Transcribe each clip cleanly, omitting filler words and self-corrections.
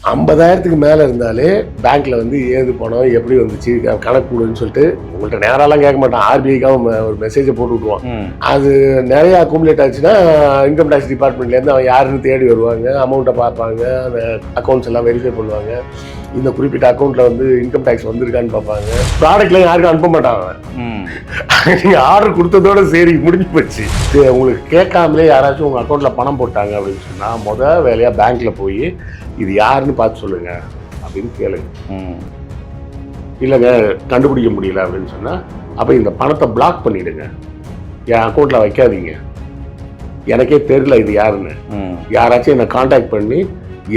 50,000க்கு மேலே இருந்தாலே பேங்க்கில் வந்து ஏது பணம் எப்படி வந்துச்சு கணக்கு கொடுன்னு சொல்லிட்டு உங்கள்கிட்ட நேரெல்லாம் கேட்க மாட்டான். ஆர்பிஐக்காக ஒரு மெசேஜை போட்டு விட்டுருவான். அது நிறைய அக்குமுலேட் ஆச்சுன்னா இன்கம் டேக்ஸ் டிபார்ட்மெண்ட்லேருந்து அவன் யாருன்னு தேடி வருவாங்க, அமௌண்ட்டை பார்ப்பாங்க, அந்த அக்கௌண்ட்ஸ் எல்லாம் வெரிஃபை பண்ணுவாங்க. இந்த குறிப்பிட்ட அக்கௌண்ட்டில் வந்து இன்கம் டேக்ஸ் வந்திருக்கான்னு பார்ப்பாங்க. ப்ராடக்ட்லாம் யாருக்கும் அனுப்ப மாட்டாங்க. நீங்கள் ஆர்டர் கொடுத்ததோட சரி முடிஞ்சு போச்சு. உங்களுக்கு கேட்காமலே யாராச்சும் உங்கள் அக்கௌண்ட்டில் பணம் போட்டாங்க அப்படின்னு சொன்னால் மொதல் வேலையாக பேங்க்கில் போய் இது யாருன்னு பார்த்து சொல்லுங்க அப்படின்னு கேளுங்க. இல்லைங்க கண்டுபிடிக்க முடியல அப்படின்னு சொன்னால் அப்போ இந்த பணத்தை பிளாக் பண்ணிவிடுங்க, என் அக்கௌண்ட்டில் வைக்காதீங்க, எனக்கே தெரியல இது யாருன்னு. யாராச்சும் என்னை காண்டாக்ட் பண்ணி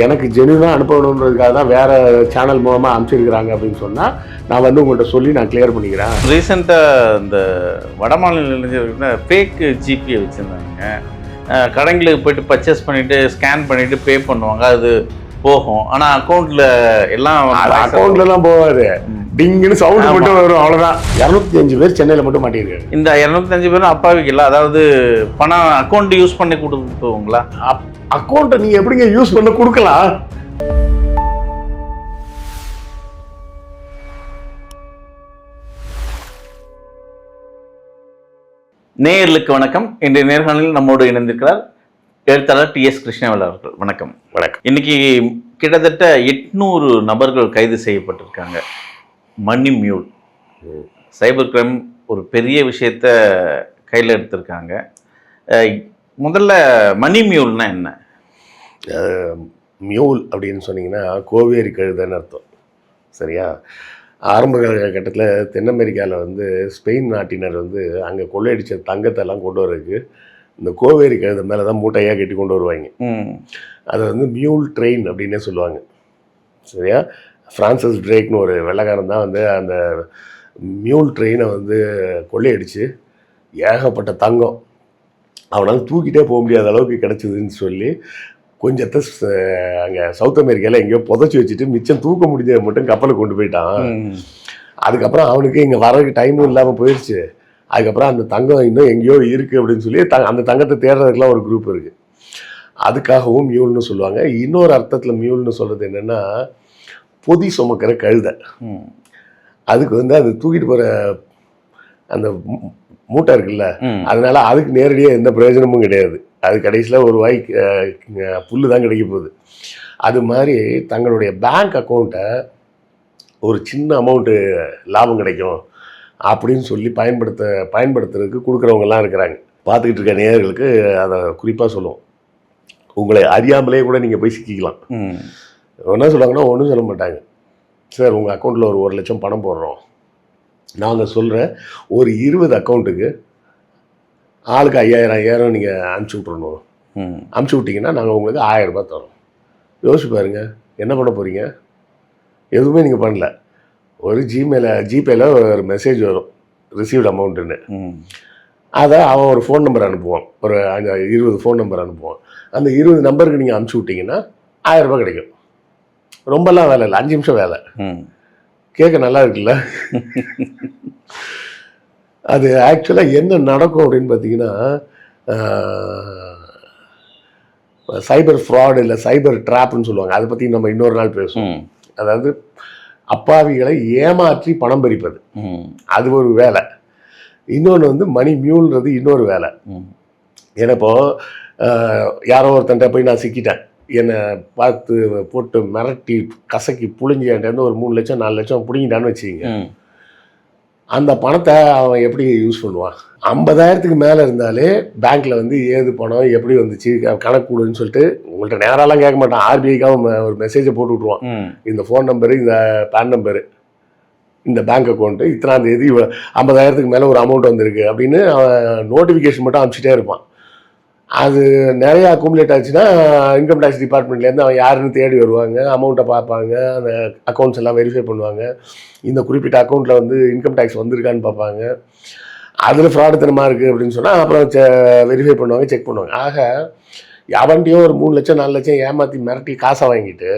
எனக்கு ஜென்யூனாக அனுப்பணுன்றதுக்காக தான் வேறு சேனல் மூலமாக அனுப்பிச்சிருக்கிறாங்க அப்படின்னு சொன்னால் நான் வந்து உங்கள்கிட்ட சொல்லி நான் கிளியர் பண்ணிக்கிறேன். ரீசெண்டாக இந்த வடமாநில இளைஞர்கள் ஃபேக் ஜிபே வச்சுருந்தாங்க. கடைங்களுக்கு போய்ட்டு பர்ச்சேஸ் பண்ணிவிட்டு ஸ்கேன் பண்ணிவிட்டு பே பண்ணுவாங்க, அது போகும். ஆனால் அக்கௌண்ட்டில் எல்லாம் அக்கௌண்ட்லலாம் போகாது, டிங்குன்னு சவுண்டு மட்டும் வரும், அவ்வளோதான். 205 பேர் சென்னையில் மட்டும் மாட்டியிருக்காங்க. இந்த 205 பேரும் அப்பாவிக்கல, அதாவது பணம் அக்கௌண்ட் யூஸ் பண்ணி கொடுத்துங்களா? அக்கௌண்ட்டை நீங்கள் எப்படிங்க யூஸ் பண்ண கொடுக்கலாம்? நேயர்களுக்கு வணக்கம். இன்றைய நேர்காணலில் நம்மோடு இணைந்திருக்கிறார் எழுத்தாளர் டி.எஸ். கிருஷ்ணவேல் அவர்கள். வணக்கம். வணக்கம். இன்னைக்கு கிட்டத்தட்ட 800 நபர்கள் கைது செய்யப்பட்டிருக்காங்க. மணி மியூல் சைபர் கிரைம் ஒரு பெரிய விஷயத்த கையில் எடுத்திருக்காங்க. முதல்ல மணி மியூல்னா என்ன? மியூல் அப்படின்னு சொன்னீங்கன்னா கோவேரி கழுதைன்னு அர்த்தம், சரியா? ஆரம்ப காலகட்டத்தில் தென் அமெரிக்காவில் வந்து ஸ்பெயின் நாட்டினர் வந்து அங்கே கொள்ளையடித்த தங்கத்தெல்லாம் கொண்டு வர்றதுக்கு இந்த கோவேரி கழுதை மேலே தான் மூட்டையாக கட்டி கொண்டு வருவாங்க. அதை வந்து மியூல் ட்ரெயின் அப்படின்னே சொல்லுவாங்க, சரியா? ஃப்ரான்சிஸ் ட்ரேக்னு ஒரு வெள்ளைக்காரன் தான் வந்து அந்த மியூல் ட்ரெயினை வந்து கொள்ளையடித்து ஏகப்பட்ட தங்கம் அவனால் தூக்கிட்டே போக முடியாத அளவுக்கு கிடச்சிதுன்னு சொல்லி கொஞ்சத்தை அங்கே சவுத் அமெரிக்காவில் எங்கேயோ புதைச்சி வச்சுட்டு மிச்சம் தூக்க முடிஞ்சதை மட்டும் கப்பலுக்கு கொண்டு போயிட்டான். அதுக்கப்புறம் அவனுக்கு இங்கே வரதுக்கு டைமும் இல்லாமல் போயிடுச்சு. அதுக்கப்புறம் அந்த தங்கம் இன்னும் எங்கேயோ இருக்குது அப்படின்னு சொல்லி அந்த தங்கத்தை தேடுறதுக்குலாம் ஒரு குரூப் இருக்குது. அதுக்காகவும் மியூல்னு சொல்லுவாங்க. இன்னொரு அர்த்தத்தில் மியூல்னு சொல்கிறது என்னென்னா பொதி சுமக்கிற கழுதை. அதுக்கு வந்து அது தூக்கிட்டு போகிற அந்த மூட்டை இருக்குல்ல, அதனால அதுக்கு நேரடியாக எந்த பிரயோஜனமும் கிடையாது. அது கடைசியில் ஒரு வாய் புல்லு தான் கிடைக்க போகுது. அது மாதிரி தங்களுடைய பேங்க் அக்கௌண்ட்டை ஒரு சின்ன அமௌண்ட்டு லாபம் கிடைக்கும் அப்படின்னு சொல்லி பயன்படுத்துறதுக்கு கொடுக்குறவங்கலாம் இருக்கிறாங்க. பார்த்துக்கிட்டு இருக்க நேயர்களுக்கு அதை குறிப்பாக சொல்லுவோம். உங்களை அறியாமலே கூட நீங்கள் போய் சிக்கிக்கலாம். என்ன சொல்லுவாங்கன்னா ஒன்றும் சொல்ல மாட்டாங்க. சார் உங்கள் அக்கௌண்ட்டில் ஒரு 1 லட்சம் பணம் போடுறோம், நாங்கள் சொல்கிறேன் ஒரு 20 அக்கௌண்ட்டுக்கு ஆளுக்கு 5000 நீங்கள் அனுப்பிச்சி விட்றணும். அனுப்பிச்சி விட்டிங்கன்னா நாங்கள் உங்களுக்கு 1000 ரூபாய் தரோம். யோசிச்சு பாருங்கள், என்ன பண்ண போகிறீங்க? எதுவுமே நீங்கள் பண்ணல. ஒரு ஜிபேயில் ஒரு மெசேஜ் வரும், ரிசீவ்டு அமௌண்ட்டுன்னு. அதை அவன் ஒரு ஃபோன் நம்பர் அனுப்புவான், ஒரு 20 ஃபோன் நம்பர் அனுப்புவான். அந்த 20 நம்பருக்கு நீங்கள் அனுப்பிச்சி விட்டிங்கன்னா 1000 ரூபாய் கிடைக்கும். ரொம்பலாம் வேலை இல்லை, 5 நிமிஷம் வேலை. கேட்க நல்லா இருக்குல்ல? அது ஆக்சுவலாக என்ன நடக்கும் அப்படின்னு பார்த்தீங்கன்னா சைபர் ஃப்ராடு இல்லை சைபர் ட்ராப்னு சொல்லுவாங்க. அதை பற்றி நம்ம இன்னொரு நாள் பேசுவோம். அதாவது அப்பாவிகளை ஏமாற்றி பணம் பறிப்பது, அது ஒரு வேலை. இன்னொன்று வந்து மணி மியூல்ன்றது இன்னொரு வேலை. ஏன்னா இப்போது யாரோ ஒருத்தன்ட்ட போய் நான் சிக்கிட்டேன், என்னை பார்த்து போட்டு மிரட்டி கசக்கி புழிஞ்சி என்கிட்ட ஒரு 3 லட்சம் 4 லட்சம் பிடிங்கிட்டான்னு வச்சுக்கிங்க. அந்த பணத்தை அவன் எப்படி யூஸ் பண்ணுவான்? 50,000க்கு மேலே இருந்தாலே பேங்க்கில் வந்து ஏது பணம் எப்படி வந்துச்சு கணக்கு கொடுன்னு சொல்லிட்டு உங்கள்கிட்ட நேரெல்லாம் கேட்க மாட்டான். ஆர்பிஐக்காக ஒரு மெசேஜை போட்டு விட்ருவான். இந்த ஃபோன் நம்பரு, இந்த பேன் நம்பரு, இந்த பேங்க் அக்கௌண்ட்டு, இத்தனாம் தேதி 50,000க்கு மேலே ஒரு அமௌண்ட் வந்திருக்கு அப்படின்னு அவன் நோட்டிஃபிகேஷன் மட்டும் அனுப்பிச்சிட்டே இருப்பான். அது நிறையா அக்குமுலேட் ஆச்சுன்னா இன்கம் டேக்ஸ் டிபார்ட்மெண்ட்லேருந்து அவன் யாருன்னு தேடி வருவாங்க, அமௌண்ட்டை பார்ப்பாங்க, அந்த அக்கௌண்ட்ஸ் எல்லாம் வெரிஃபை பண்ணுவாங்க. இந்த குறிப்பிட்ட அக்கௌண்ட்டில் வந்து இன்கம் டேக்ஸ் வந்திருக்கான்னு பார்ப்பாங்க. அதில் ஃப்ராடுத்தனமாக இருக்குது அப்படின்னு சொன்னால் அப்புறம் வெரிஃபை பண்ணுவாங்க, செக் பண்ணுவாங்க. ஆக அவன்கிட்டையும் ஒரு 3 லட்சம் 4 லட்சம் ஏமாற்றி மிரட்டி காசை வாங்கிட்டு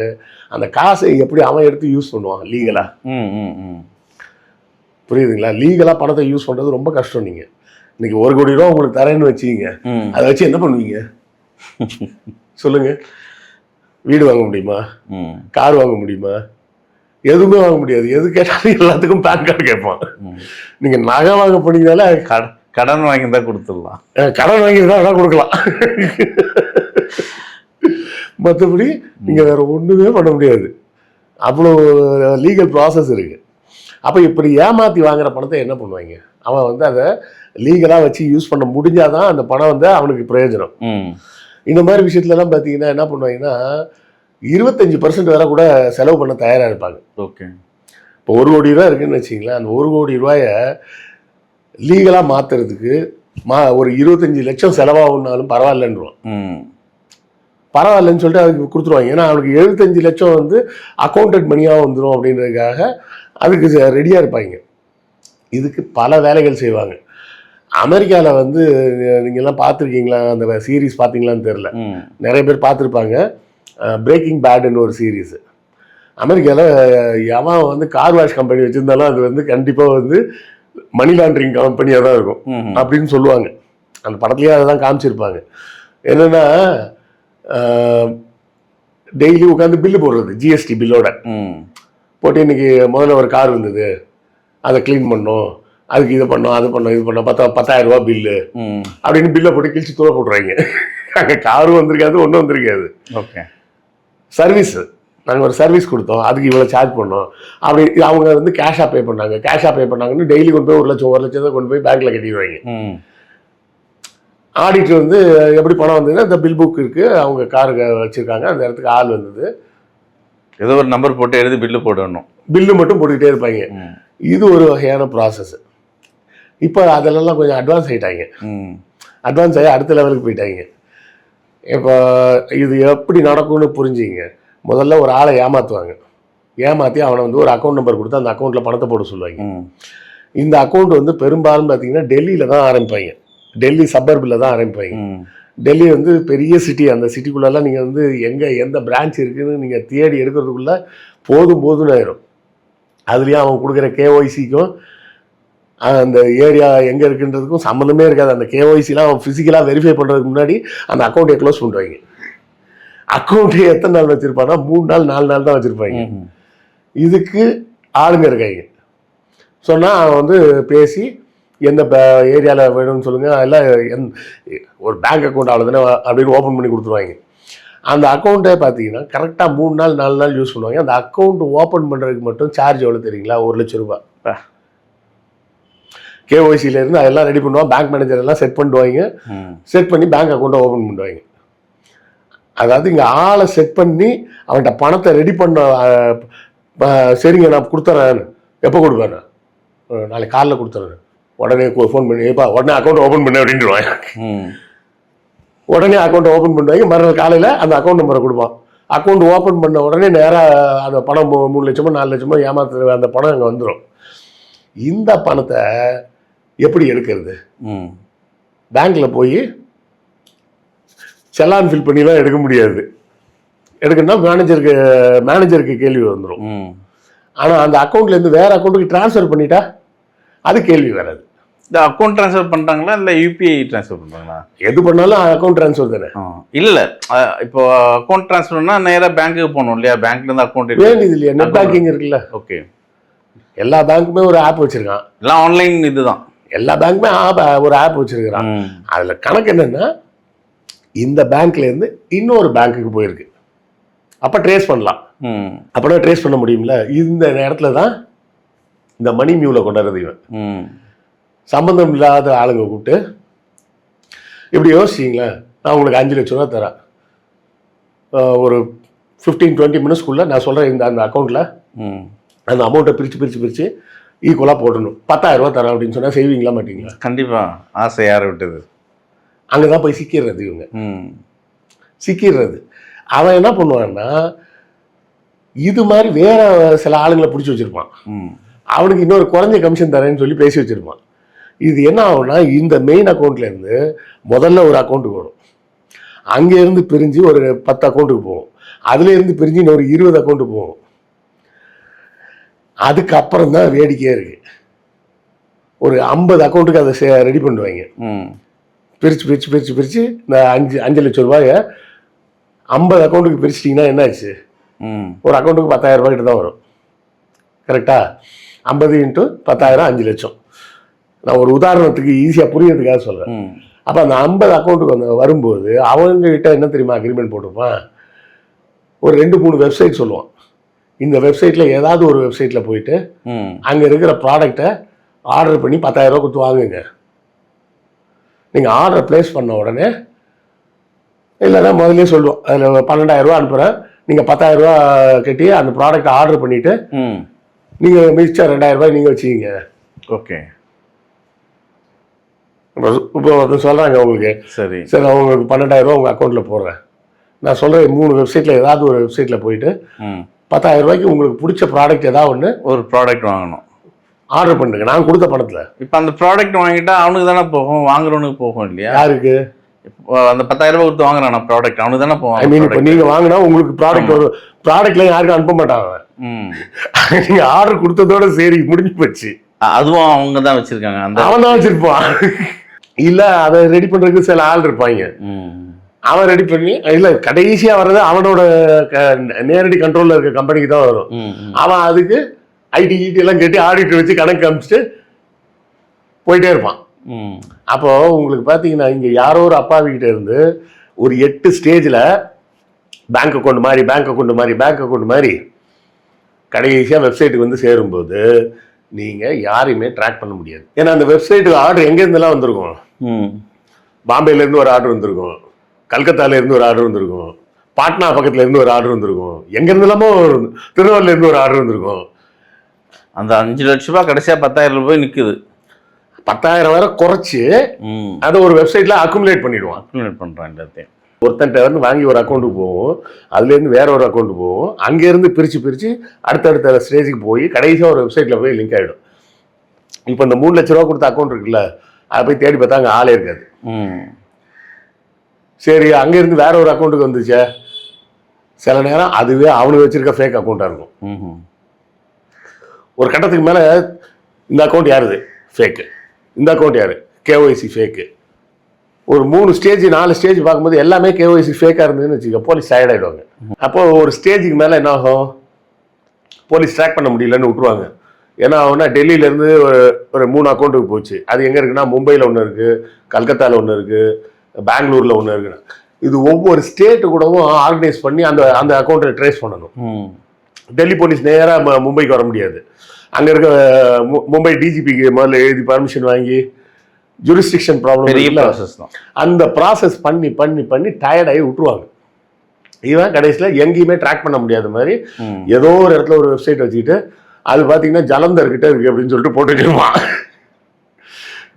அந்த காசை எப்படி அவன் எடுத்து யூஸ் பண்ணுவான் லீகலாக? புரியுதுங்களா? லீகலாக பணத்தை யூஸ் பண்ணுறது ரொம்ப கஷ்டம். நீங்கள் இன்னைக்கு 1 கோடி ரூபா உங்களுக்கு தரேன்னு வச்சுக்கிங்க, அதை வச்சு என்ன பண்ணுவீங்க சொல்லுங்க? வீடு வாங்க முடியுமா, ம் கார் வாங்க முடியுமா, எதுவுமே வாங்க முடியாது. எது கேட்டாலும் எல்லாத்துக்கும் பேன் கார்டு கேட்பான். ம். நீங்கள் நகை வாங்க போனீங்கனால கடன் வாங்கி தான் கொடுத்துடலாம். கடன் வாங்கி தான் வேணா கொடுக்கலாம். மற்றபடி நீங்கள் வேற ஒன்றுமே பண்ண முடியாது. அவ்வளோ லீகல் ப்ராசஸ் இருக்கு. அப்போ இப்படி ஏமாற்றி வாங்குற பணத்தை என்ன பண்ணுவாங்க? அவன் வந்து அதை லீகலாக வச்சு யூஸ் பண்ண முடிஞ்சாதான் அந்த பணம் வந்து அவனுக்கு பிரயோஜனம். இந்த மாதிரி விஷயத்துலலாம் பார்த்தீங்கன்னா என்ன பண்ணுவாங்கன்னா 25% வரை கூட செலவு பண்ண தயாராக இருப்பாங்க. ஓகே. இப்போ 1 கோடி ரூபா இருக்குன்னு வச்சிங்களேன், அந்த 1 கோடி ரூபாயை லீகலாக மாற்றுறதுக்கு ஒரு 25 லட்சம் செலவாகுனாலும் பரவாயில்லன்றான். பரவாயில்லன்னு சொல்லிட்டு அதுக்கு கொடுத்துருவாங்க. ஏன்னா அவனுக்கு 75 லட்சம் வந்து அக்கௌண்டட் மணியாக வந்துடும் அப்படின்றதுக்காக அதுக்கு ரெடியாக இருப்பாங்க. இதுக்கு பல வேலைகள் செய்வாங்க. அமெரிக்காவில் வந்து நீங்கள்லாம் பார்த்துருக்கீங்களா? அந்த சீரீஸ் பார்த்தீங்களான்னு தெரில. நிறைய பேர் பார்த்துருப்பாங்க. பிரேக்கிங் பேடுன்னு ஒரு சீரீஸு. அமெரிக்காவில் எவன் வந்து கார் வாஷ் கம்பெனி வச்சுருந்தாலும் அது வந்து கண்டிப்பாக வந்து மணி லாண்ட்ரிங் கம்பெனியாக தான் இருக்கும் அப்படின்னு சொல்லுவாங்க. அந்த படத்துலேயே அதை தான் காமிச்சிருப்பாங்க. என்னென்னா டெய்லி உட்காந்து பில்லு போடுறது, ஜிஎஸ்டி பில்லோட போட்டு இன்றைக்கி முதல்ல ஒரு கார் வந்தது, அதை க்ளீன் பண்ணோம், அதுக்கு இது பண்ணோம், அது பண்ணோம், இது பண்ணோம், 10,000 ரூபா பில்லு அப்படின்னு பில்லை போட்டு கிழிச்சு தூர போட்டுறாங்க. அங்கே காரும் வந்திருக்காது, ஒன்றும் வந்திருக்காது. ஓகே. சர்வீஸ் நாங்கள் ஒரு சர்வீஸ் கொடுத்தோம், அதுக்கு இவ்வளோ சார்ஜ் பண்ணோம் அப்படி அவங்க வந்து கேஷாக பே பண்ணாங்க. கேஷாக பே பண்ணாங்கன்னு டெய்லி கொண்டு போய் 1 லட்சத்தை கொண்டு போய் பேங்க்கில் கட்டிடுவாங்க. ஆடிட்டர் வந்து எப்படி பணம் வந்ததுன்னா இந்த பில் புக் இருக்குது, அவங்க காருக்கு வச்சுருக்காங்க, அந்த இடத்துக்கு ஆள் வந்தது, ஏதோ ஒரு நம்பர் போட்டு எழுதி பில்லு போடணும், பில்லு மட்டும் போட்டுக்கிட்டே இருப்பாங்க. இது ஒரு வகையான ப்ராசஸ். இப்போ அதிலெல்லாம் கொஞ்சம் அட்வான்ஸ் ஆகிட்டாங்க. அட்வான்ஸ் ஆகி அடுத்த லெவலுக்கு போயிட்டாங்க. இப்போ இது எப்படி நடக்கும்னு புரிஞ்சுங்க. முதல்ல ஒரு ஆளை ஏமாற்றுவாங்க. ஏமாற்றி அவனை வந்து ஒரு அக்கௌண்ட் நம்பர் கொடுத்து அந்த அக்கௌண்ட்டில் பணத்தை போட சொல்லுவாங்க. இந்த அக்கௌண்ட் வந்து பெரும்பாலும் பார்த்தீங்கன்னா டெல்லியில் தான் ஆரம்பிப்பாங்க. டெல்லி சப்பர்பில் தான் ஆரம்பிப்பாங்க. டெல்லி வந்து பெரிய சிட்டி. அந்த சிட்டிக்குள்ளெல்லாம் நீங்கள் வந்து எந்த பிரான்ச் இருக்குதுன்னு நீங்கள் தேடி எடுக்கிறதுக்குள்ளே போதும்னு ஆயிரும். அதுலேயும் அவன் கொடுக்குற கேஒய்சிக்கும் அந்த ஏரியா எங்கே இருக்குன்றதுக்கும் சம்மந்தமே இருக்காது. அந்த கேஒய்சிலாம் அவன் ஃபிசிக்கலாக வெரிஃபை பண்ணுறதுக்கு முன்னாடி அந்த அக்கௌண்ட்டை க்ளோஸ் பண்ணுவாங்க. அக்கௌண்ட்டே எத்தனை நாள் வச்சுருப்பான்னா 3 நாள் 4 நாள் தான் வச்சுருப்பாங்க. இதுக்கு ஆளுங்க இருக்காங்க. சொன்னால் அவன் வந்து பேசி எந்த ஏரியாவில் வேணும்னு சொல்லுங்கள், அதெல்லாம் ஒரு பேங்க் அக்கௌண்ட் அவ்வளோதானே அப்படின்னு ஓப்பன் பண்ணி கொடுத்துருவாங்க. அந்த அக்கௌண்ட்டை பார்த்தீங்கன்னா கரெக்டாக 3 நாள் 4 நாள் யூஸ் பண்ணுவாங்க. அந்த அக்கௌண்ட் ஓப்பன் பண்ணுறதுக்கு மட்டும் சார்ஜ் எவ்வளோ தெரியுங்களா? 1 லட்சம் ரூபாய். கேஒய்சிலேருந்து அதெல்லாம் ரெடி பண்ணுவாங்க. பேங்க் மேனேஜர் எல்லாம் செட் பண்ணுவாங்க. செட் பண்ணி பேங்க் அக்கௌண்ட்டை ஓப்பன் பண்ணுவாங்க. அதாவது இங்கே ஆளை செட் பண்ணி அவன்கிட்ட பணத்தை ரெடி பண்ண, சரிங்க நான் கொடுத்துட்றேன், எப்போ கொடுப்பேன், நாளைக்கு காலைல கொடுத்துட்றேன், உடனே ஃபோன் பண்ணி ஏப்பா உடனே அக்கௌண்ட் ஓப்பன் பண்ண அப்படின்ட்டுருவாங்க. உடனே அக்கௌண்ட்டை ஓப்பன் பண்ணுவாங்க. மறுநாள் காலையில் அந்த அக்கௌண்ட் நம்பரை கொடுப்பான். அக்கௌண்ட் ஓப்பன் பண்ண உடனே நேராக அந்த பணம் 3 லட்சமோ 4 லட்சமோ ஏமாத்துற அந்த பணம் அங்கே வந்துடும். இந்த பணத்தை எப்படி எடுக்கிறது? பேங்க்கில் போய் செலான் ஃபில் பண்ணிலாம் எடுக்க முடியாது. எடுக்கணும்னா மேனேஜருக்கு கேள்வி வந்துடும். ஆனால் அந்த அக்கௌண்ட்லேருந்து வேறு அக்கௌண்ட்டுக்கு ட்ரான்ஸ்ஃபர் பண்ணிட்டா அது கேள்வி வராது. இந்த அக்கௌண்ட் ட்ரான்ஸ்ஃபர் பண்ணுறாங்களா இல்லை யூபிஐ ட்ரான்ஸ்ஃபர் பண்ணுறாங்களா? எது பண்ணாலும் அக்கௌண்ட் ட்ரான்ஸ்ஃபர் தானே. இல்லை இப்போ அக்கௌண்ட் ட்ரான்ஸ்ஃபர்னா நேராக பேங்க்குக்கு போகணும் இல்லையா? பேங்க்லேருந்து அக்கௌண்ட் வேண்டியது இல்லையா? நெட் பேங்கிங் இருக்குல்ல. ஓகே. எல்லா பேங்க்குமே ஒரு ஆப் வச்சுருக்கான். எல்லாம் ஆன்லைன் இதுதான். எல்லா பேங்க்குமே ஒரு ஆப் வச்சுருக்கிறான். அதில் கணக்கு என்னென்னா இந்த பேங்க்லேருந்து இன்னொரு பேங்க்குக்கு போயிருக்கு. அப்போ ட்ரேஸ் பண்ணலாம். அப்படின்னா ட்ரேஸ் பண்ண முடியும்ல. இந்த இடத்துல தான் இந்த மணி மியூலை கொண்டாடுறது இவன். சம்பந்தம் இல்லாத ஆளுங்க கூப்பிட்டு இப்படி யோசிச்சிங்களேன், நான் உங்களுக்கு 5 லட்சம் ரூபா தரேன், ஒரு 15-20 மினிட்ஸ்க்குள்ளே நான் சொல்கிறேன் இந்த அந்த அக்கௌண்ட்டில் அந்த அமௌண்ட்டை பிரித்து ஈக்குவலாக போடணும், 10,000 ரூபா தரேன் அப்படின்னு சொன்னால் செய்வீங்களா மாட்டீங்களா? கண்டிப்பாக. ஆசை யாரை விட்டது? அங்கே தான் போய் சிக்கிடுறது இவங்க. சிக்கிடுறது. அவன் என்ன பண்ணுவான்னா இது மாதிரி வேற சில ஆளுங்களை பிடிச்சி வச்சுருப்பான். அவனுக்கு இன்னொரு குறைஞ்ச கமிஷன் தரேன்னு சொல்லி பேசி வச்சுருப்பான். இது என்ன ஆகும்னா இந்த மெயின் அக்கௌண்ட்லேருந்து முதல்ல ஒரு அக்கௌண்ட்டுக்கு வரும். அங்கேருந்து பிரிஞ்சு ஒரு 10 அக்கௌண்ட்டுக்கு போகும். அதுலேருந்து பிரிஞ்சு இன்னொரு 20 அக்கௌண்ட்டுக்கு போகும். அதுக்கப்புறம் தான் வேடிக்கையாக இருக்குது. ஒரு 50 அக்கௌண்ட்டுக்கு அதை ரெடி பண்ணுவாங்க. பிரித்து இந்த 5 லட்சம் ரூபாயை 50 அக்கௌண்ட்டுக்கு பிரிச்சிட்டிங்கன்னா என்ன ஆச்சு? ஒரு அக்கௌண்ட்டுக்கு 10,000 ரூபாய் கிட்ட தான் வரும். கரெக்டா? 50 × 10,000 5 லட்சம். நான் ஒரு உதாரணத்துக்கு ஈஸியாக புரியறதுக்காக சொல்கிறேன். அப்போ அந்த 50 அக்கௌண்ட்டுக்கு வந்து வரும்போது அவங்ககிட்ட என்ன தெரியுமா அக்ரிமெண்ட் போட்டிருப்பான்? ஒரு 2-3 வெப்சைட் சொல்லுவான். இந்த வெப்சைட்டில் ஏதாவது ஒரு வெப்சைட்டில் போயிட்டு அங்கே இருக்கிற ப்ராடக்டை ஆர்டர் பண்ணி 10,000 ரூபா கொடுத்து வாங்குங்க. நீங்கள் ஆர்டர் ப்ளேஸ் பண்ண உடனே இல்லைன்னா முதலே சொல்லுவோம், அதில் 12,000 ரூபா அனுப்புகிறேன், நீங்கள் 10,000 ரூபா கட்டி அந்த ப்ராடக்டை ஆர்டர் பண்ணிவிட்டு நீங்கள் மிச்சம் 2,000 ரூபாய் நீங்கள் வச்சுக்கிங்க. ஓகே. இப்போ சொல்கிறாங்க உங்களுக்கு, சரி சரி அவங்களுக்கு 12,000 ரூபா உங்கள் அக்கௌண்ட்டில் போடுறேன். நான் சொல்கிறேன் 3 வெப்சைட்டில் ஏதாவது ஒரு வெப்சைட்டில் போயிட்டு 10,000 ரூபாய்க்கு உங்களுக்கு பிடிச்ச ப்ராடக்ட் ஏதாவது ஒன்று ஒரு ப்ராடக்ட் வாங்கணும், ஆர்டர் பண்ணுங்க நான் கொடுத்த பணத்தில். இப்போ அந்த ப்ராடக்ட் வாங்கிட்டா அவனுக்கு தானே போகும், வாங்குறவனுக்கு போகும் இல்லையா? யாருக்கு? இப்போ அந்த 10,000 ரூபாய் கொடுத்து வாங்குறான் ப்ராடக்ட், அவனுக்கு தானே போவான். ஐ மீன் இப்போ நீங்கள் வாங்கினா உங்களுக்கு ப்ராடக்ட் வரும், ப்ராடக்ட்லாம் யாருக்கும் அனுப்ப மாட்டாங்க. நீங்கள் ஆர்டர் கொடுத்ததோட சரி முடிஞ்சு போச்சு. அதுவும் அவங்க தான் வச்சிருக்காங்க, அந்த அவன் தான் வச்சிருப்பான். இல்லை அதை ரெடி பண்ணுறதுக்கு சில ஆள் இருப்பாங்க, அவன் ரெடி பண்ணி இல்லை கடைசியாக வர்றது அவனோட நேரடி கண்ட்ரோலில் இருக்க கம்பெனிக்கு தான் வரும். அவன் அதுக்கு ஐடி எல்லாம் கட்டி ஆடிட்டர் வச்சு கணக்கு காமிச்சிட்டு போயிட்டே இருப்பான். அப்போ உங்களுக்கு பார்த்தீங்கன்னா இங்கே யாரோ ஒரு அப்பாவிக்கிட்ட இருந்து ஒரு 8 ஸ்டேஜில் பேங்க் அக்கௌண்ட் மாதிரி கடைசியாக வெப்சைட்டுக்கு வந்து சேரும்போது நீங்கள் யாரையுமே ட்ராக் பண்ண முடியாது. ஏன்னா அந்த வெப்சைட்டுக்கு ஆர்டர் எங்கேருந்துலாம் வந்திருக்கும்? பாம்பேலேருந்து ஒரு ஆர்டர் வந்திருக்கும், கல்கத்தாலேருந்து ஒரு ஆர்டர் வந்திருக்கும், பாட்னா பக்கத்துலேருந்து ஒரு ஆர்டர் வந்திருக்கும், எங்கேருந்துலாமோ திருநெல்வேலியிலேருந்து ஒரு ஆர்டர் வந்திருக்கும். அந்த 5 லட்ச ரூபாய் கடைசியாக 10,000 ரூபாய் நிற்குது. 10,000 வரை குறைச்சி அதை ஒரு வெப்சைட்டில் அக்குமுலேட் பண்ணிடுவான். அக்குமுலேட் பண்ணுறான் எல்லாத்தையும். ஒருத்தன்ட்ட வந்து வாங்கி ஒரு அக்கௌண்ட்டுக்கு போவோம், அதுலேருந்து வேற ஒரு அக்கௌண்ட்டு போவோம், அங்கேருந்து பிரித்து அடுத்தடுத்த ஸ்டேஜுக்கு போய் கடைசியாக ஒரு வெப்சைட்டில் போய் லிங்க் ஆகிடும். இப்போ இந்த 3 லட்ச ரூபா கொடுத்த அக்கௌண்ட் இருக்குல்ல, அதை போய் தேடி பார்த்தா அங்கே ஆளே இருக்காது. சரி அங்கேருந்து வேற ஒரு அக்கௌண்ட்டுக்கு வந்துச்சே, சில நேரம் அதுவே அவனுக்கு வச்சிருக்க ஃபேக் அக்கௌண்ட்டாக இருக்கும். ஒரு கட்டத்துக்கு மேலே இந்த அக்கௌண்ட் யாருது ஃபேக்கு, இந்த அக்கௌண்ட் யாரு கேஒய்சி ஃபேக்கு. ஒரு 3 ஸ்டேஜ் 4 ஸ்டேஜ் பார்க்கும்போது எல்லாமே கேஒய்சி ஃபேக்காக இருந்ததுன்னு வச்சுக்க, போலீஸ் சைட் ஆகிடுவாங்க. அப்போ ஒரு ஸ்டேஜுக்கு மேலே என்ன ஆகும், போலீஸ் ட்ராக் பண்ண முடியலன்னு விட்டுருவாங்க. ஏன்னா அவனா டெல்லியிலேருந்து ஒரு 3 அக்கௌண்ட்டுக்கு போச்சு. அது எங்கே இருக்குன்னா மும்பையில் ஒன்று இருக்குது, கல்கத்தாவில் ஒன்று இருக்குது, பெங்களூரில் ஒன்று இருக்குன்னா இது ஒவ்வொரு ஸ்டேட்டு கூடவும் ஆர்கனைஸ் பண்ணி அந்த அக்கௌண்ட்டை ட்ரேஸ் பண்ணணும். டெல்லி போலீஸ் நேராக மும்பைக்கு வர முடியாது. அங்கே இருக்க மும்பை டிஜிபிக்கு முதல்ல எழுதி பர்மிஷன் வாங்கி ஜூரிஸ்டிக்ஷன் ப்ராப்ளம் அந்த ப்ராசஸ் பண்ணி டயர்டாகி விட்டுருவாங்க. இவன் கடைசியில் எங்கேயுமே ட்ராக் பண்ண முடியாத மாதிரி ஏதோ ஒரு இடத்துல ஒரு வெப்சைட் வச்சுக்கிட்டு அது பார்த்தீங்கன்னா ஜலந்தர்கிட்ட இருக்குது அப்படின்னு சொல்லிட்டு போட்டுக்கிடுவான்.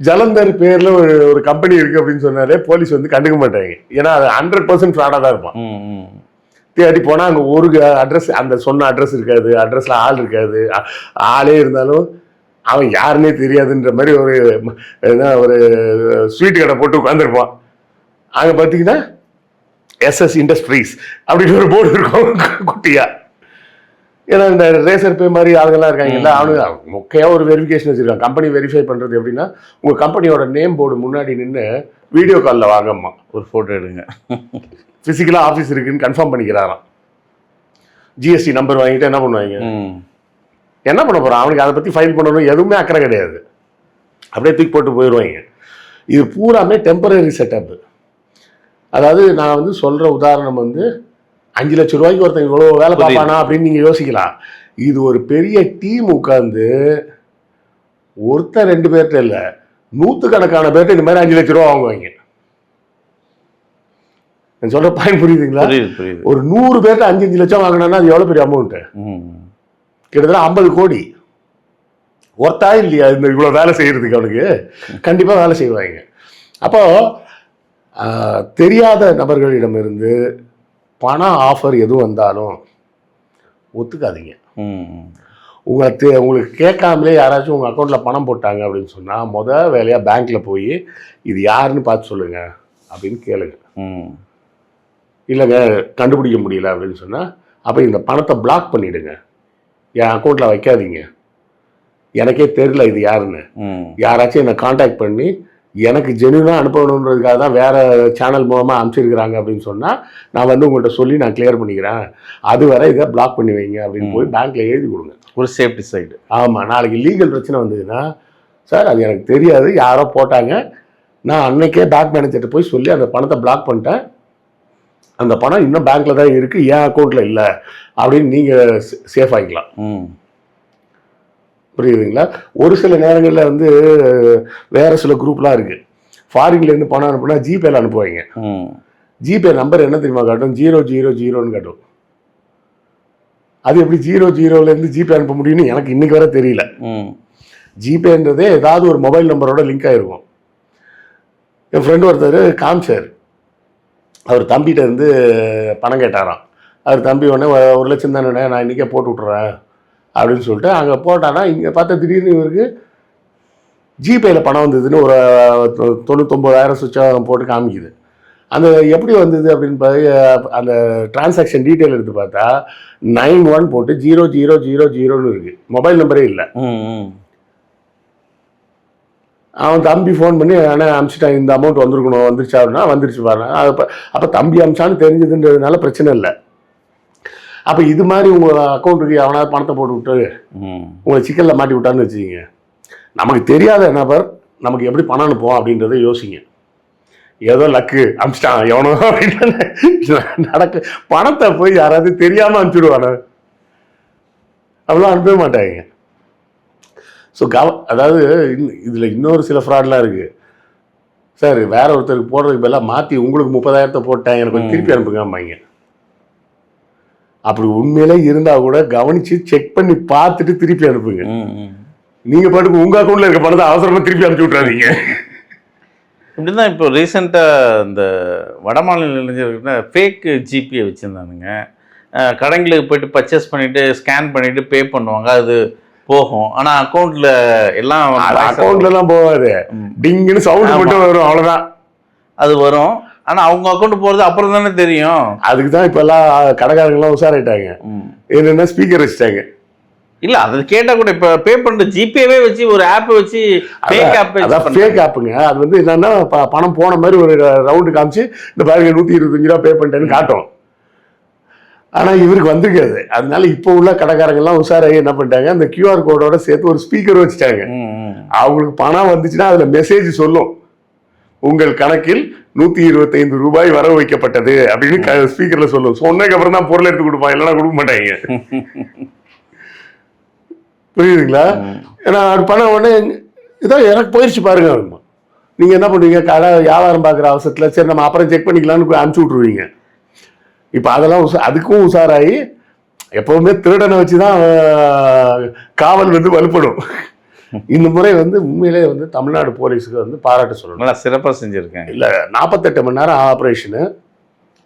ஜலந்தர் பேரில் ஒரு கம்பெனி இருக்குது அப்படின்னு சொன்னாலே போலீஸ் வந்து கண்டுக்க மாட்டாங்க. ஏன்னா அது 100% ஃப்ராடாக தான் இருப்பான். தேடி போனால் அங்கே ஒரு அட்ரஸ், அந்த சொன்ன அட்ரஸ் இருக்காது, அட்ரஸில் ஆள் இருக்காது, ஆளே இருந்தாலும் அவன் யாருன்னே தெரியாதுன்ற மாதிரி ஒரு ஸ்வீட் கடை போட்டு உட்காந்துருப்பான். அங்கே பார்த்தீங்கன்னா எஸ்எஸ் இண்டஸ்ட்ரீஸ் அப்படின்னு ஒரு போர்டு இருக்கும் குட்டியா. ஏன்னா இந்த ரேசர் பே மாதிரி ஆளுங்கள்லாம் இருக்காங்கல்ல, அவனுக்கு முக்கியம் ஒரு வெரிஃபிகேஷன் வச்சுருக்காங்க. கம்பெனி வெரிஃபை பண்ணுறது எப்படின்னா உங்கள் கம்பெனியோட நேம் போர்டு முன்னாடி நின்று வீடியோ காலில் வாங்கம்மா ஒரு ஃபோட்டோ எடுங்க, ஃபிசிக்கலாக ஆஃபீஸ் இருக்குன்னு கன்ஃபார்ம் பண்ணிக்கிறாராம். ஜிஎஸ்டி நம்பர் வாங்கிட்டு என்ன பண்ணுவாங்க, என்ன பண்ண போகிறான், அவனுக்கு அதை பற்றி ஃபைல் பண்ணணும் எதுவுமே அக்கறை கிடையாது, அப்படியே தூக்கி போட்டு போயிடுவாங்க. இது பூராமே டெம்பரரி செட்டப்பு. அதாவது நான் வந்து சொல்கிற உதாரணம் வந்து 5 லட்ச ரூபாய்க்கு ஒருத்தன் இவ்வளோ வேலை பார்ப்பானா அப்படின்னு நீங்கள் யோசிக்கலாம். இது ஒரு பெரிய டீம் உட்காந்து ஒருத்தர் 2 பேர்கிட்ட இல்லை, 100கணக்கான பேர்கிட்ட இந்த மாதிரி 5 லட்ச ரூபா வாங்குவாங்க. நான் சொல்ற பாயிண்ட் புரியுதுங்களா? ஒரு 100 பேர்கிட்ட 5 லட்சம் வாங்கினா அது எவ்வளோ பெரிய அமௌண்ட்டு, கிட்டத்தட்ட 50 கோடி. ஒருத்தா இல்லையா இந்த இவ்வளோ வேலை செய்யறதுக்கு? அவனுக்கு கண்டிப்பாக வேலை செய்வாங்க. அப்போ தெரியாத நபர்களிடமிருந்து பண ஆஃபர் எதுவும் வந்தாலும் ஒத்துக்காதீங்க. உங்களுக்கு கேட்காமலே யாராச்சும் உங்கள் அக்கௌண்ட்டில் பணம் போட்டாங்க அப்படின்னு சொன்னால் மொதல் வேலையாக பேங்க்கில் போய் இது யாருன்னு பார்த்து சொல்லுங்கள் அப்படின்னு கேளுங்க. இல்லைங்க கண்டுபிடிக்க முடியல அப்படின்னு சொன்னால் அப்போ இந்த பணத்தை பிளாக் பண்ணிவிடுங்க, என் அக்கௌண்ட்டில் வைக்காதீங்க, எனக்கே தெரியல இது யாருன்னு. யாராச்சும் என்னை காண்டாக்ட் பண்ணி எனக்கு ஜென்யூனாக அனுப்பணுன்றதுக்காக தான் வேறு சேனல் மூலமாக அனுப்பிச்சிருக்கிறாங்க அப்படின்னு சொன்னால் நான் வந்து உங்கள்கிட்ட சொல்லி நான் கிளியர் பண்ணிக்கிறேன், அது வரை இதை பிளாக் பண்ணி வைங்க அப்படின்னு போய் பேங்க்கில் எழுதி கொடுங்க. ஒரு சேஃப்டி சைடு. ஆமாம், நாளைக்கு லீகல் பிரச்சனை வந்ததுன்னா, சார் அது எனக்கு தெரியாது, யாரோ போட்டாங்க, நான் அன்னைக்கே பேங்க் மேனேஜர்கிட்ட போய் சொல்லி அந்த பணத்தை பிளாக் பண்ணிட்டேன், அந்த பணம் இன்னும் பேங்க்கில் தான் இருக்குது, என் அக்கௌண்ட்டில் இல்லை அப்படின்னு நீங்கள் சேஃப் ஆகிக்கலாம். புரியுதுங்களா? ஒரு சில நேரங்களில் வந்து வேறு சில குரூப்லாம் இருக்குது, ஃபாரின்லேருந்து பணம் அனுப்புனா ஜிபேல அனுப்புவாங்க. ஜிபே நம்பர் என்ன தெரியுமா காட்டும்? 000ன்னு காட்டும். அது எப்படி 00லேருந்து ஜிபே அனுப்ப முடியும்னு எனக்கு இன்னைக்கு வரை தெரியல. ஜிபேன்றதே ஏதாவது ஒரு மொபைல் நம்பரோட லிங்க் ஆகிருக்கும். என் ஃப்ரெண்டு ஒருத்தர் காமிச்சார், அவர் தம்பிகிட்ட இருந்து பணம் கேட்டாராம். அவர் தம்பி உடனே 1 லட்சம் தானே, நான் இன்றைக்கே போட்டு விட்றேன் அப்படின்னு சொல்லிட்டு அங்கே போட்டானா, இங்கே பார்த்தா திடீர்னு இவருக்கு ஜிபேயில் பணம் வந்ததுன்னு ஒரு 99,000 சுவிட்ச் போட்டு காமிக்குது. அந்த எப்படி வந்தது அப்படின்னு அந்த டிரான்சாக்ஷன் டீட்டெயில் எடுத்து பார்த்தா 91 போட்டு 0000ன்னு இருக்கு, மொபைல் நம்பரே இல்லை. அவன் தம்பி ஃபோன் பண்ணி ஆனால் அனுப்பிச்சிட்டான், இந்த அமௌண்ட் வந்துருக்கணும், வந்துருச்சா அப்படின்னா வந்துருச்சு பாருங்க. அப்போ தம்பி அனுப்பிச்சான்னு தெரிஞ்சதுன்றதுனால பிரச்சனை இல்லை. அப்போ இது மாதிரி உங்கள் அக்கௌண்ட்டுக்கு எவனாவது பணத்தை போட்டு விட்டு உங்களை சிக்கலில் மாட்டி விட்டான்னு வச்சுக்கிங்க, நமக்கு தெரியாத நபர் நமக்கு எப்படி பணம் அனுப்புவோம் அப்படின்றத யோசிங்க. ஏதோ லக்கு அனுப்பிச்சிட்டான் எவனோ அப்படின்னு நடக்கு, பணத்தை போய் யாராவது தெரியாமல் அனுப்பிச்சிடுவானு, அவ்வளோ அனுப்பவே மாட்டாங்க. ஸோ அதாவது இதில் இன்னொரு சில ஃப்ராட்லாம் இருக்குது. சார் வேற ஒருத்தருக்கு போடுறதுக்கு பதிலாக மாற்றி உங்களுக்கு 30,000 போட்டேன், எனக்கு கொஞ்சம் திருப்பி அனுப்புங்கம்பாங்க. அப்படி உண்மையிலே இருந்தால் கூட கவனித்து செக் பண்ணி பார்த்துட்டு திருப்பி அனுப்புங்க. நீங்கள் பாட்டுக்கு உங்கள் அக்கௌண்ட்டில் இருக்க பணத்தை அவசரமாக திருப்பி அனுப்பிச்சி விட்றாதீங்க. இப்படி தான் இப்போ ரீசெண்டாக இந்த வடமாநில இளைஞர்கள் ஃபேக் ஜிபே வச்சுருந்தானுங்க. கடைங்களுக்கு போய்ட்டு பர்ச்சேஸ் பண்ணிவிட்டு ஸ்கேன் பண்ணிவிட்டு பே பண்ணுவாங்க, அது போகும். ஆனால் அக்கௌண்ட்டில் எல்லாம் அக்கௌண்ட்லலாம் போகாது, டிங்குன்னு சவுண்டு மட்டும் வரும், அவ்வளோதான். அது வரும், ஆனால் அவங்க அக்கௌண்ட் போகிறது அப்புறம் தானே தெரியும். அதுக்கு தான் இப்போ எல்லாம் கடைக்காரங்களாம் உஷாராயிட்டாங்க, என்னென்ன ஸ்பீக்கர் வச்சுட்டாங்க. இல்லை அது கேட்டால் கூட இப்போ பே பண்ணுற ஜிபேவே வச்சு ஒரு ஆப்பை வச்சு ஃபேக் ஆப்புங்க. அது வந்து என்னன்னா பணம் போன மாதிரி ஒரு ரவுண்டு காமிச்சு இந்த பாருங்க 125 ரூபா பே பண்ணிட்டேன்னு காட்டும். ஆனால் இவருக்கு வந்திருக்காது. அதனால இப்போ உள்ள கடைக்காரங்கெல்லாம் உஷாராகி என்ன பண்ணிட்டாங்க, அந்த QR கோடோட சேர்த்து ஒரு ஸ்பீக்கர் வச்சுட்டாங்க. அவங்களுக்கு பணம் வந்துச்சுன்னா அதில் மெசேஜ் சொல்லும், உங்கள் கணக்கில் 125 ரூபாய் வரவு வைக்கப்பட்டது அப்படின்னு ஸ்பீக்கரில் சொல்லும். சொன்னதுக்கு அப்புறம் தான் பொருள் எடுத்து கொடுப்பான், இல்லைன்னா கொடுக்க மாட்டாங்க. புரியுதுங்களா? ஏன்னா அது பணம் உடனே இதான் எனக்கு போயிடுச்சு பாருங்க. நீங்கள் என்ன பண்ணுவீங்க, கடை வியாபாரம் பார்க்குற அவசரத்தில் சரி நம்ம அப்புறம் செக் பண்ணிக்கலான்னு அனுப்பிச்சி விட்ருவீங்க. இப்போ அதெல்லாம் அதுக்கும் உஷாராகி எப்போவுமே திருடனை வச்சு தான் காவல் வந்து வலுப்படும். இந்த முறை வந்து உண்மையிலே வந்து தமிழ்நாடு போலீஸுக்கு வந்து பாராட்ட சொல்லணும், நல்லா சிறப்பாக செஞ்சுருக்கேன். இல்லை 48 மணி நேரம் ஆப்ரேஷனு,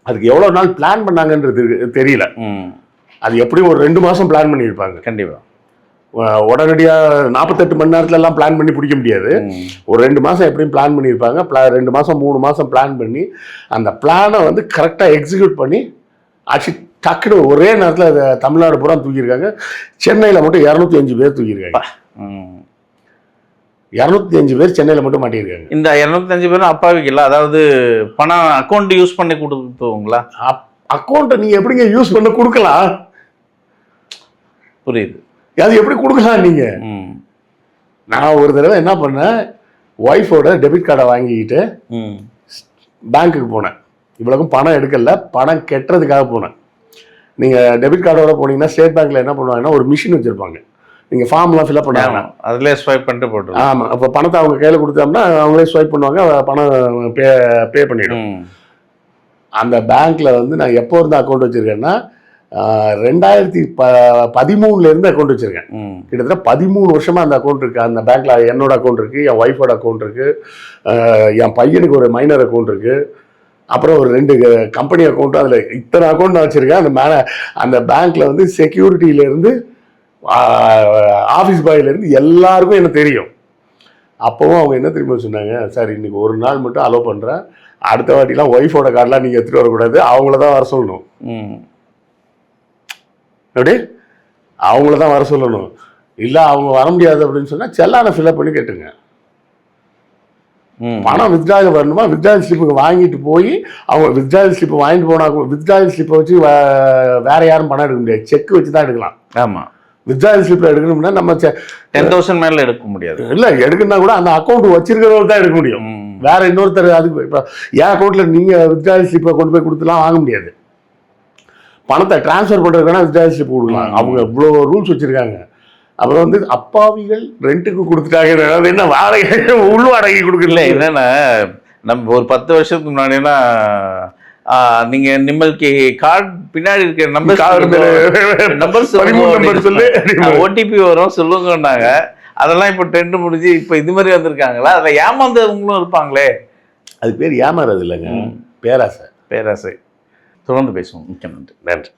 அதுக்கு எவ்வளோ நாள் பிளான் பண்ணாங்கன்றது தெரியல. அது எப்படியும் ஒரு 2 மாதம் பிளான் பண்ணியிருப்பாங்க கண்டிப்பாக. உடனடியாக 48 மணி நேரத்துல எல்லாம் பிளான் பண்ணி பிடிக்க முடியாது. ஒரு 2 மாதம் எப்படியும் பிளான் பண்ணியிருப்பாங்க. 2 மாதம் 3 மாதம் பிளான் பண்ணி அந்த பிளானை வந்து கரெக்டாக எக்ஸிக்யூட் பண்ணி ஆக்சுவலி டக்குனு ஒரே நேரத்தில் அதை தமிழ்நாடு பூரா தூக்கியிருக்காங்க. சென்னையில் மட்டும் 205 பேர் தூக்கியிருக்காங்க. 205 பேர் சென்னையில் மட்டும் மாட்டியிருக்காங்க. இந்த 205 பேரும் அப்பாவிக்கு இல்லை, அதாவது பணம் அக்கௌண்ட் யூஸ் பண்ணி கொடுத்துங்களா? அக்கௌண்ட்டை நீங்கள் எப்படிங்க யூஸ் பண்ண கொடுக்கலாம்? புரியுது, அது எப்படி கொடுக்கலாம் நீங்க? நான் ஒரு தடவை என்ன பண்ணேன், ஒய்ஃபோட டெபிட் கார்டை வாங்கிக்கிட்டு பேங்க்குக்கு போனேன். இவ்வளவுக்கும் பணம் எடுக்கல, பணம் கெட்டுறதுக்காக போனேன். நீங்கள் டெபிட் கார்டோட போனீங்கன்னா ஸ்டேட் பேங்க்கில் என்ன பண்ணுவாங்கன்னா ஒரு மிஷின் வச்சுருப்பாங்க, நீங்கள் ஃபார்ம்லாம் ஃபில்அப் பண்ணுவாங்க, அதிலே ஸ்வைப் பண்ணிட்டு போட்டு. ஆமாம், அப்போ பணத்தை அவங்க கையில் கொடுத்தோம்னா அவங்களே ஸ்வைப் பண்ணுவாங்க, பணம் பே பண்ணிவிடும். அந்த பேங்க்கில் வந்து நான் எப்போ இருந்து அக்கௌண்ட் வச்சுருக்கேன்னா 2013 அக்கௌண்ட் வச்சிருக்கேன். கிட்டத்தட்ட 13 வருஷமா அந்த அக்கௌண்ட் இருக்கு. அந்த பேங்க்ல என்னோட அக்கௌண்ட் இருக்கு, என் ஒய்ஃபோட அக்கௌண்ட் இருக்கு, என் பையனுக்கு ஒரு மைனர் அக்கௌண்ட் இருக்கு, அப்புறம் ஒரு 2 கம்பெனி அக்கௌண்ட்டும். அதில் இத்தனை அக்கௌண்ட் நான் வச்சிருக்கேன். அந்த பேங்க்ல வந்து செக்யூரிட்டியிலேருந்து ஆஃபீஸ் பாயிலேருந்து எல்லாருக்கும் எனக்கு தெரியும். அப்போவும் அவங்க என்ன தெரியுமா சொன்னாங்க, சார் இன்னைக்கு ஒரு நாள் மட்டும் அலோவ் பண்ணுறேன், அடுத்த வாட்டிலாம் ஒய்ஃபோட கார்டெலாம் நீங்கள் எடுத்துகிட்டு வரக்கூடாது, அவங்கள தான் வர சொல்லணும். அப்படி அவங்கள தான் வர சொல்லணும், இல்லை அவங்க வர முடியாது அப்படின்னு சொன்னால் செல்லான ஃபில்அப் பண்ணி கேட்டுங்க. பணம் வித்ட்ரால் வரணுமா, வித்ட்ரால் ஸ்லிப்புக்கு வாங்கிட்டு போய் அவங்க வித்ட்ரால் ஸ்லிப் வாங்கிட்டு போனா வித்ட்ரால் ஸ்லிப்பை வச்சு வேற யாரும் பணம் எடுக்க முடியாது, செக் வச்சு தான் எடுக்கலாம். ஆமா, வித்ட்ரால் ஸ்லிப்ல எடுக்கணும்னா நம்ம 10,000 மேல எடுக்க முடியாது. இல்ல எடுக்கணும்னா கூட அந்த அக்கௌண்ட் வச்சிருக்கிறவங்க தான் எடுக்க முடியும். வேற இன்னொருத்தர் அதுக்கு இப்போ என் அக்கௌண்ட்ல நீங்க வித்ட்ரால் ஸ்லிப்பை கொண்டு போய் கொடுத்துலாம் வாங்க முடியாது. பணத்தை டிரான்ஸ்ஃபர் பண்றதுக்கான வித்ட்ரால் ஸ்லிப் கொடுக்கலாம். அவங்க இவ்வளோ ரூல்ஸ் வச்சிருக்காங்க. அப்புறம் வந்து அப்பாவிகள் ரெண்ட்டுக்கு கொடுத்துட்டாங்க, அது என்ன வாடகை உள் வாடகை கொடுக்கல. என்னன்னா நம்ம ஒரு 10 வருஷத்துக்கு முன்னாடினா நீங்க நிம்மல்கி கார்டு பின்னாடி இருக்க நம்பர் சொல்லு, ஓடிபி வரும் சொல்லுங்கன்னாங்க. அதெல்லாம் இப்போ ட்ரெண்ட் முடிஞ்சு இப்போ இது மாதிரி வந்திருக்காங்களா? அதில் ஏமாந்தவங்களும் இருப்பாங்களே. அது பேர் ஏமாறது இல்லைங்க, பேராசை. தொடர்ந்து பேசுவோம். மிக்க நன்றி. நன்றி.